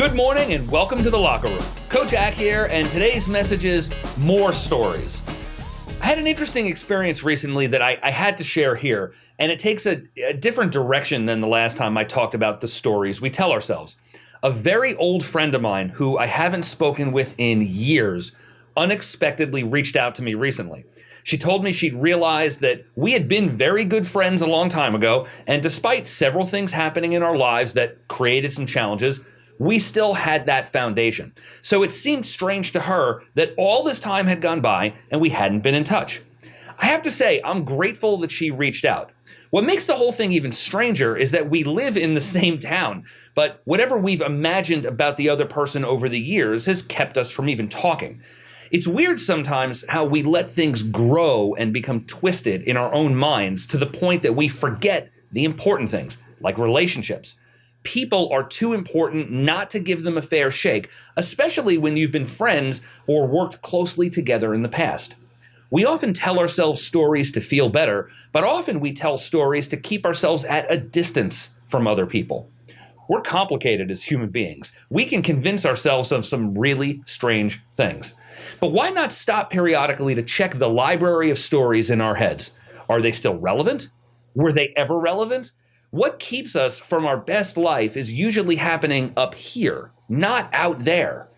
Good morning and welcome to the locker room. Coach Ack here, and today's message is more stories. I had an interesting experience recently that I had to share here, and it takes a different direction than the last time I talked about the stories we tell ourselves. A very old friend of mine who I haven't spoken with in years unexpectedly reached out to me recently. She told me she'd realized that we had been very good friends a long time ago, and despite several things happening in our lives that created some challenges, we still had that foundation. So it seemed strange to her that all this time had gone by and we hadn't been in touch. I have to say, I'm grateful that she reached out. What makes the whole thing even stranger is that we live in the same town, but whatever we've imagined about the other person over the years has kept us from even talking. It's weird sometimes how we let things grow and become twisted in our own minds to the point that we forget the important things, like relationships. People are too important not to give them a fair shake, especially when you've been friends or worked closely together in the past. We often tell ourselves stories to feel better, but often we tell stories to keep ourselves at a distance from other people. We're complicated as human beings. We can convince ourselves of some really strange things. But why not stop periodically to check the library of stories in our heads? Are they still relevant? Were they ever relevant? What keeps us from our best life is usually happening up here, not out there.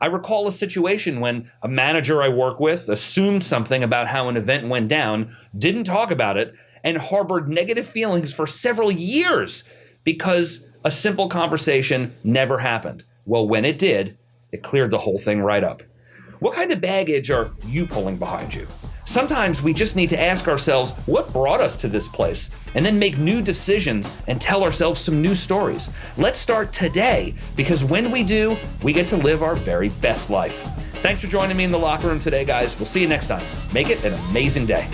I recall a situation when a manager I work with assumed something about how an event went down, didn't talk about it, and harbored negative feelings for several years because a simple conversation never happened. Well, when it did, it cleared the whole thing right up. What kind of baggage are you pulling behind you? Sometimes we just need to ask ourselves what brought us to this place, and then make new decisions and tell ourselves some new stories. Let's start today, because when we do, we get to live our very best life. Thanks for joining me in the locker room today, guys. We'll see you next time. Make it an amazing day.